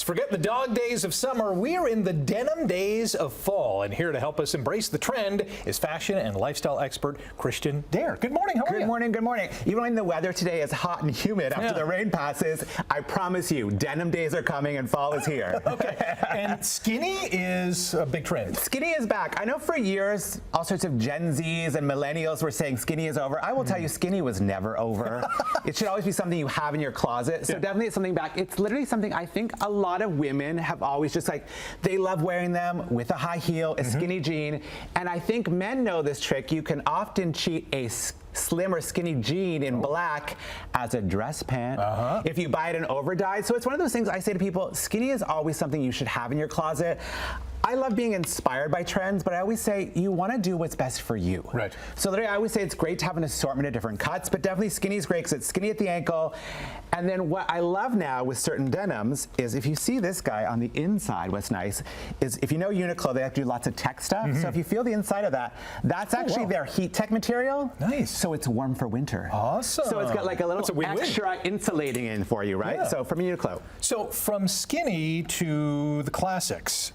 Forget the dog days of summer. We're in the denim days of fall. And here to help us embrace the trend is fashion and lifestyle expert Christian Dare. Good morning. How are you? Good morning. Good morning. Even when the weather today is hot and humid after the rain passes, I promise you, denim days are coming and fall is here. Okay. And skinny is a big trend. Skinny is back. I know for years, all sorts of Gen Zs and millennials were saying skinny is over. I will tell you, skinny was never over. It should always be something you have in your closet. So definitely it's something back. It's literally something I think a lot of women have always just like, they love wearing them with a high heel, a skinny jean. And I think men know this trick. You can often cheat a slim or skinny jean in black as a dress pant if you buy it in overdyed. So it's one of those things I say to people, skinny is always something you should have in your closet. I love being inspired by trends, but I always say you want to do what's best for you. Right. So literally I always say it's great to have an assortment of different cuts, but definitely skinny is great because it's skinny at the ankle. And then what I love now with certain denims is if you see this guy on the inside, what's nice is if you know Uniqlo, they have to do lots of tech stuff. So if you feel the inside of that, that's actually their heat tech material. Nice. So it's warm for winter. Awesome. So it's got like a little extra insulating in for you, right? Yeah. So from Uniqlo. So from skinny to the classics,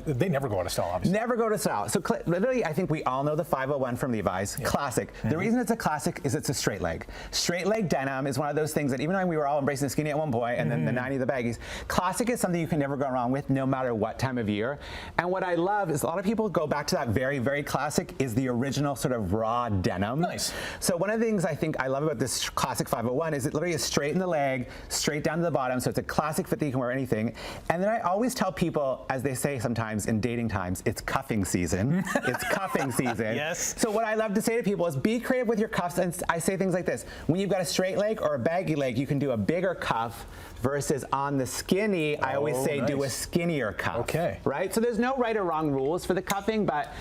they never go out of style, obviously. Never go to style. So literally, I think we all know the 501 from Levi's. Classic. The reason it's a classic is it's a straight leg. Straight leg denim is one of those things that even though we were all embracing skinny at one point, and then the 90s, the baggies, classic is something you can never go wrong with no matter what time of year. And what I love is a lot of people go back to that very, very classic is the original sort of raw denim. Nice. So one of the things I think I love about this classic 501 is it literally is straight in the leg, straight down to the bottom, so it's a classic fit that you can wear anything. And then I always tell people, as they say sometimes in dating times, it's cuffing season. It's cuffing season. Yes. So what I love to say to people is be creative with your cuffs, and I say things like this. When you've got a straight leg or a baggy leg, you can do a bigger cuff versus on the skinny, I always say do a skinnier cuff. Okay. Right? So there's no right or wrong rules for the cuffing, but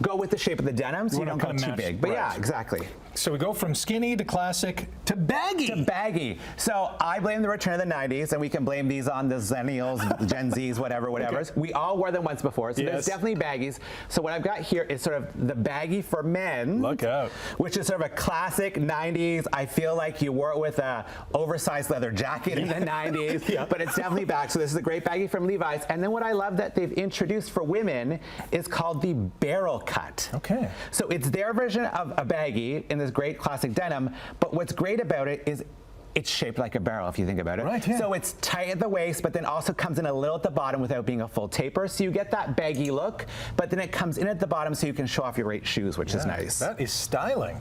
go with the shape of the denim so you don't go too big. But yeah, exactly. So we go from skinny to classic to baggy. To baggy. So I blame the return of the 90s, and we can blame these on the Zennials, Gen Zs, whatever. Okay. We all wore them once before, so there's definitely baggies. So what I've got here is sort of the baggy for men. Look out. Which is sort of a classic 90s. I feel like you wore it with a oversized leather jacket in the 90s, but it's definitely back. So this is a great baggy from Levi's. And then what I love that they've introduced for women is called the barrel cut. Okay. So it's their version of a baggy in this great classic denim, but what's great about it is it's shaped like a barrel if you think about it. Right, yeah. So it's tight at the waist, but then also comes in a little at the bottom without being a full taper. So you get that baggy look, but then it comes in at the bottom so you can show off your great shoes, which is nice. That is styling.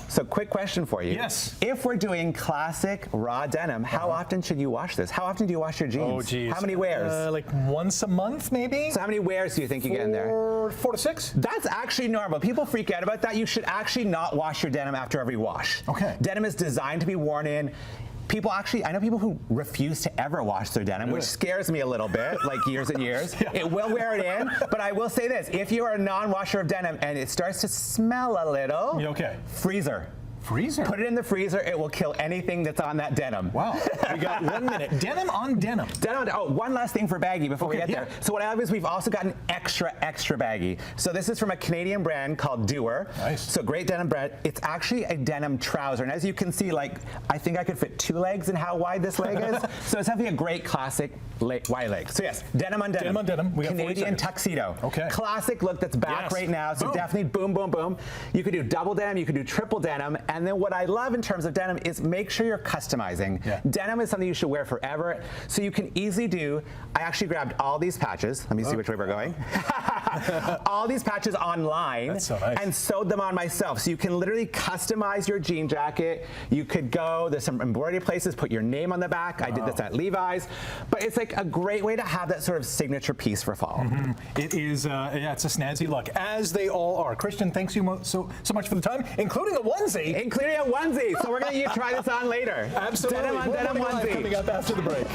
So quick question for you. Yes. If we're doing classic raw denim, how often should you wash this? How often do you wash your jeans? Oh, geez. How many wears? Like once a month, maybe? So how many wears do you think you get in there? 4 to 6? That's actually normal. People freak out about that. You should actually not wash your denim after every wash. Okay. Denim is designed to be worn in. People actually, I know people who refuse to ever wash their denim, which scares me a little bit, like years and years. It will wear it in, but I will say this, if you are a non-washer of denim and it starts to smell a little, freezer. Freezer? Put it in the freezer. It will kill anything that's on that denim. Wow. We got 1 minute. Denim on denim. Oh, one last thing for baggy before we get there. So what I love is we've also got an extra baggy. So this is from a Canadian brand called Doer. Nice. So great denim brand. It's actually a denim trouser. And as you can see, like, I think I could fit 2 legs in how wide this leg is. So it's definitely a great classic wide leg. So yes, denim on denim. Denim on denim. We got Canadian tuxedo. Okay. Classic look that's back right now. So definitely boom, boom, boom. You could do double denim. You could do triple denim. And then what I love in terms of denim is make sure you're customizing. Denim is something you should wear forever. So you can easily do, I actually grabbed all these patches. Let me see which way we're going. All these patches online and sewed them on myself. So you can literally customize your jean jacket. You could go, there's some embroidery places, put your name on the back. I did this at Levi's. But it's like a great way to have that sort of signature piece for fall. It is, it's a snazzy look, as they all are. Christian, thanks you so much for the time, including a onesie. Including a onesie. So we're going to try this on later. Absolutely. Denim on denim onesie. Coming up after the break.